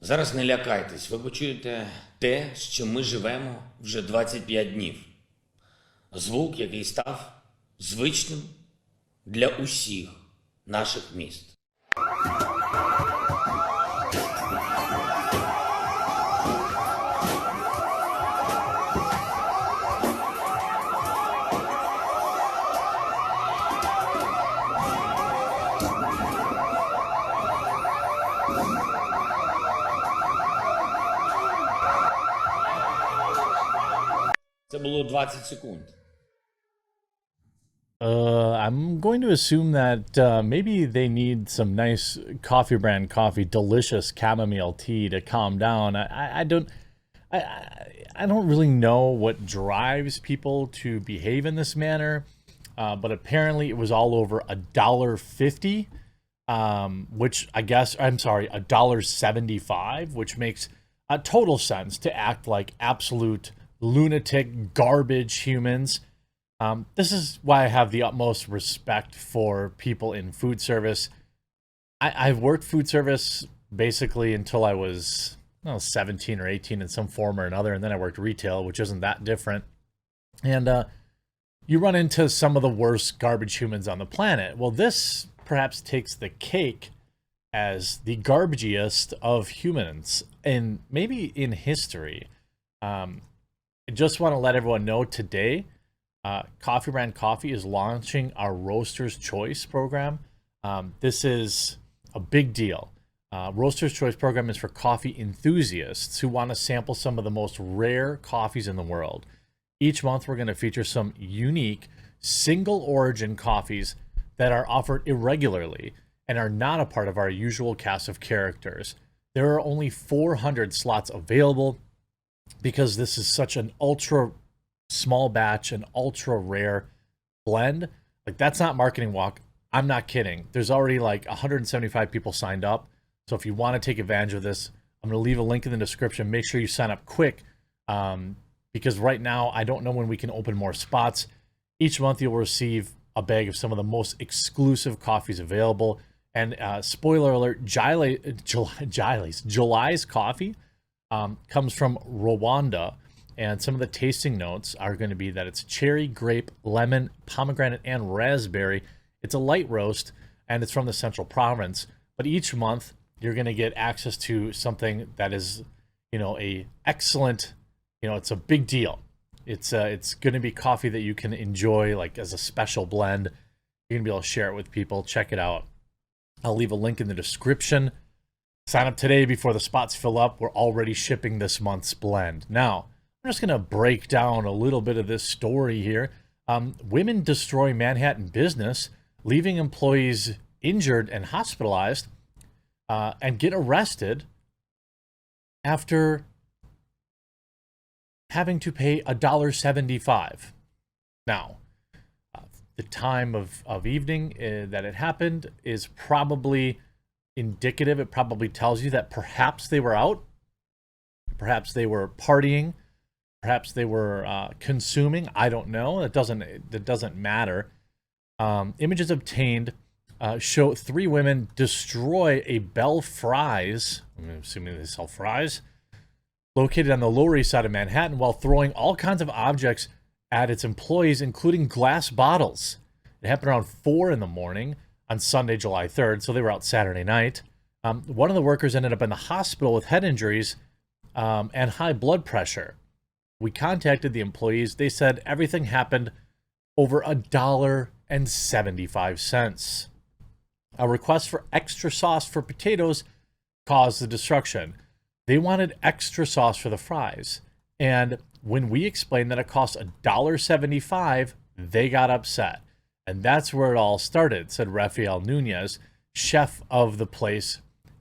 Зараз не лякайтесь, ви почуєте те, з чим ми живемо вже 25 днів. Звук, який став звичним для усіх наших міст. Це було 20 секунд. I'm going to assume that maybe they need some nice coffee brand coffee, delicious chamomile tea to calm down. I don't really know what drives people to behave in this manner, but apparently it was all over $1.50, which I guess I'm sorry, $1.75, which makes a total sense to act like absolute lunatic garbage humans. This is why I have the utmost respect for people in food service. I've worked food service basically until I was 17 or 18 in some form or another, and then I worked retail, which isn't that different. And you run into some of the worst garbage humans on the planet. Well, this perhaps takes the cake as the garbagiest of humans, and maybe in history. I just want to let everyone know today, Coffee Brand Coffee is launching our Roaster's Choice program. This is a big deal. Roaster's Choice program is for coffee enthusiasts who want to sample some of the most rare coffees in the world. Each month, we're going to feature some unique single origin coffees that are offered irregularly and are not a part of our usual cast of characters. There are only 400 slots available because this is such an ultra small batch, an ultra rare blend. Like, that's not marketing walk. I'm not kidding. There's already like 175 people signed up. So if you want to take advantage of this, I'm going to leave a link in the description. Make sure you sign up quick, because right now I don't know when we can open more spots. Each month you'll receive a bag of some of the most exclusive coffees available. And spoiler alert, July's coffee comes from Rwanda. And some of the tasting notes are going to be that it's cherry, grape, lemon, pomegranate, and raspberry. It's a light roast, and it's from the Central Province. But each month, you're going to get access to something that is, a excellent, it's a big deal. It's going to be coffee that you can enjoy like as a special blend. You're going to be able to share it with people. Check it out. I'll leave a link in the description. Sign up today before the spots fill up. We're already shipping this month's blend. Now, I'm just going to break down a little bit of this story here. Women destroy Manhattan business, leaving employees injured and hospitalized, and get arrested after having to pay $1.75. Now, the time of evening that it happened is probably indicative. It probably tells you that perhaps they were out, perhaps they were partying, perhaps they were consuming. I don't know. That doesn't matter. Images obtained show three women destroy a Bell Fries. I'm assuming they sell fries, located on the Lower East Side of Manhattan, while throwing all kinds of objects at its employees, including glass bottles. It happened around 4 in the morning on Sunday, July 3rd. So they were out Saturday night. One of the workers ended up in the hospital with head injuries and high blood pressure. We contacted the employees. They said everything happened over $1.75. A request for extra sauce for potatoes caused the destruction. They wanted extra sauce for the fries. And when we explained that it cost $1.75, they got upset. And that's where it all started, said Rafael Nunez, chef of the place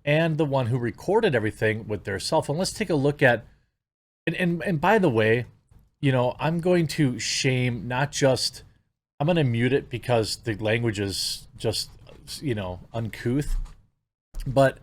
and the one who recorded everything with their cell phone. Let's take a look at. And by the way, I'm going to shame not just, I'm going to mute it because the language is just, uncouth. But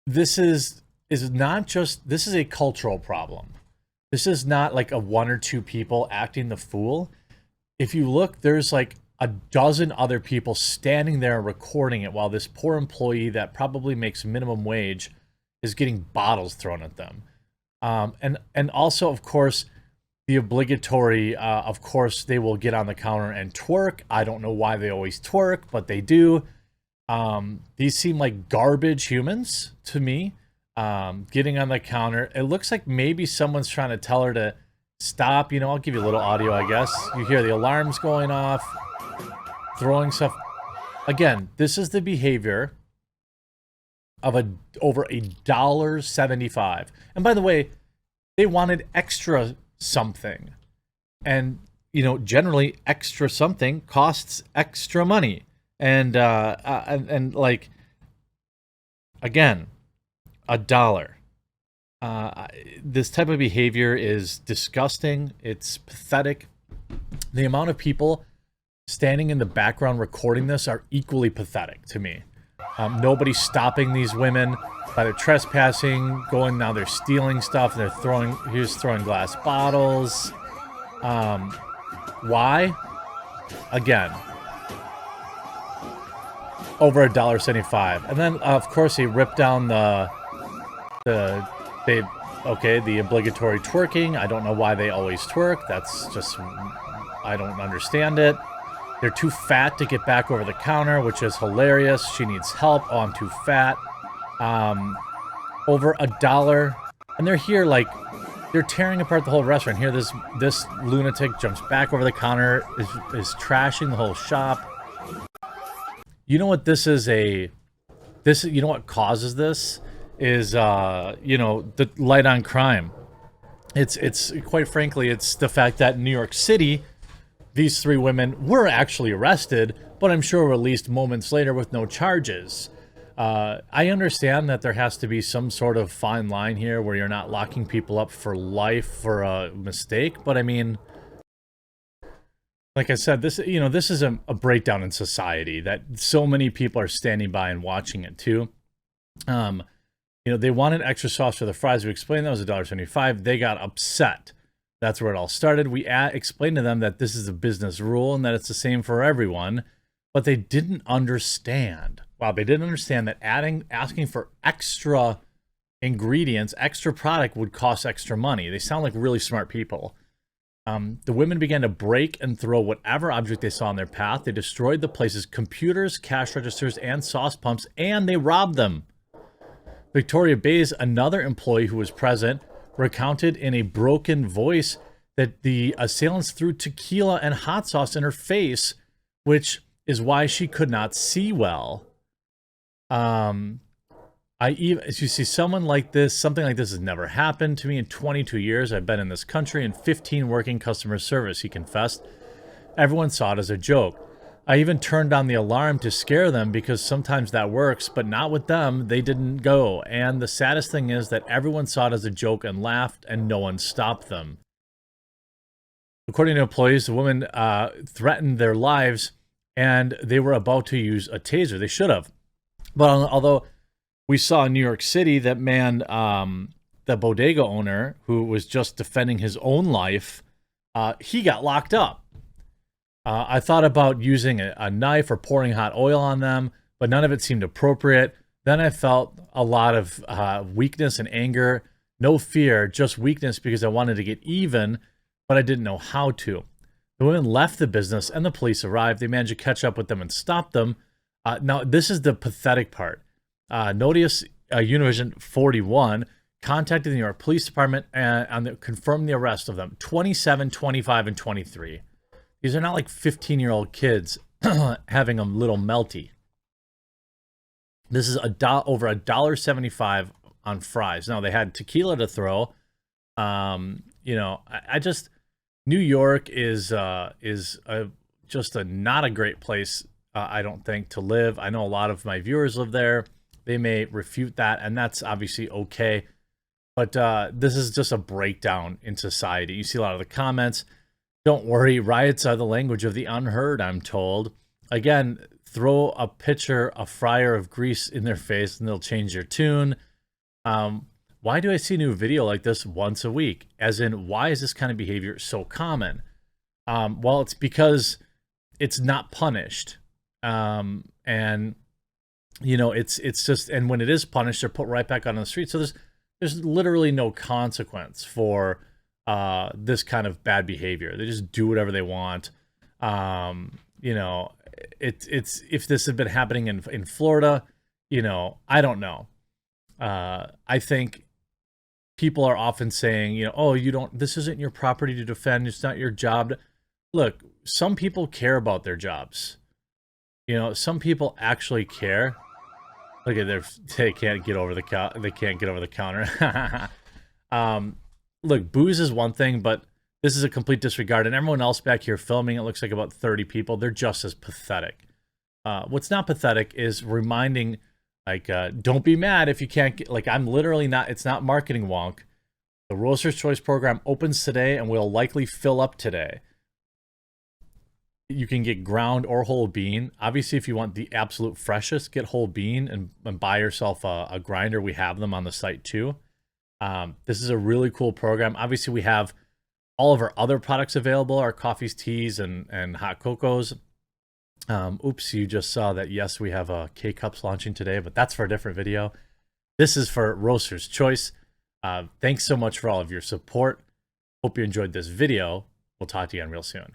this is not just, this is a cultural problem. This is not like a one or two people acting the fool. If you look, there's like a dozen other people standing there recording it while this poor employee that probably makes minimum wage is getting bottles thrown at them. And also, of course, the obligatory, of course, they will get on the counter and twerk. I don't know why they always twerk, but they do. These seem like garbage humans to me. Getting on the counter. It looks like maybe someone's trying to tell her to stop. You know, I'll give you a little audio, I guess. You hear the alarms going off, throwing stuff. Again, this is the behavior of over $1.75. And by the way, they wanted extra something. And, you know, generally extra something costs extra money. And like, again, $1. This type of behavior is disgusting. It's pathetic. The amount of people standing in the background recording this are equally pathetic to me. Nobody's stopping these women by their trespassing, going now they're stealing stuff. They're throwing glass bottles. Why? Again, over $1.75. And then of course they rip down the obligatory twerking. I don't know why they always twerk. That's just, I don't understand it. They're too fat to get back over the counter, which is hilarious. She needs help. Oh, I'm too fat. Over $1. And they're here like, they're tearing apart the whole restaurant. Here, this lunatic jumps back over the counter, is trashing the whole shop. You know what this is you know what causes this? Is you know, the light on crime. It's quite frankly, it's the fact that in New York City, these three women were actually arrested, but I'm sure released moments later with no charges. I understand that there has to be some sort of fine line here where you're not locking people up for life for a mistake, but I mean, like I said, this is a breakdown in society that so many people are standing by and watching it too. You know, they wanted extra sauce for the fries. We explained that was $1.75. They got upset. That's where it all started. We explained to them that this is a business rule and that it's the same for everyone, but they didn't understand. Wow, they didn't understand that asking for extra ingredients, extra product would cost extra money. They sound like really smart people. The women began to break and throw whatever object they saw in their path. They destroyed the place's computers, cash registers, and sauce pumps, and they robbed them. Victoria Bays, another employee who was present, recounted in a broken voice that the assailants threw tequila and hot sauce in her face, which is why she could not see well. As you see, something like this has never happened to me in 22 years. I've been in this country and 15 working customer service, he confessed. Everyone saw it as a joke. I even turned on the alarm to scare them because sometimes that works, but not with them. They didn't go. And the saddest thing is that everyone saw it as a joke and laughed, and no one stopped them. According to employees, the women threatened their lives, and they were about to use a taser. They should have. But although we saw in New York City that man, the bodega owner, who was just defending his own life, he got locked up. I thought about using a knife or pouring hot oil on them, but none of it seemed appropriate. Then I felt a lot of weakness and anger, no fear, just weakness because I wanted to get even, but I didn't know how to. The women left the business and the police arrived. They managed to catch up with them and stop them. Now, this is the pathetic part. Notice Univision 41 contacted the New York Police Department and confirmed the arrest of them, 27, 25, and 23. These are not like 15-year-old kids having a little melty. This is over $1.75 on fries. Now, they had tequila to throw. You know, New York is just not a great place, I don't think, to live. I know a lot of my viewers live there. They may refute that, and that's obviously okay. But this is just a breakdown in society. You see a lot of the comments. Don't worry, riots are the language of the unheard, I'm told. Again, throw a fryer of grease in their face and they'll change your tune. Why do I see a new video like this once a week? As in, why is this kind of behavior so common? Well, it's because it's not punished. And you know, it's just, and when it is punished, they're put right back on the street. So there's literally no consequence for this kind of bad behavior. They just do whatever they want. You know, it's if this had been happening in Florida, you know, I don't know. I think people are often saying, you know, oh, you don't, this isn't your property to defend. It's not your job. Look, some people care about their jobs. You know, some people actually care. Look at they can't get over the counter. Look, booze is one thing, but this is a complete disregard. And everyone else back here filming, it looks like about 30 people. They're just as pathetic. What's not pathetic is reminding, like, don't be mad if you can't get, like, I'm literally not, it's not marketing wonk. The Roaster's Choice program opens today and will likely fill up today. You can get ground or whole bean. Obviously, if you want the absolute freshest, get whole bean and buy yourself a grinder. We have them on the site too. This is a really cool program. Obviously, we have all of our other products available, our coffees, teas, and hot cocos. Oops, you just saw that, yes, we have K-Cups launching today, but that's for a different video. This is for Roaster's Choice. Thanks so much for all of your support. Hope you enjoyed this video. We'll talk to you again real soon.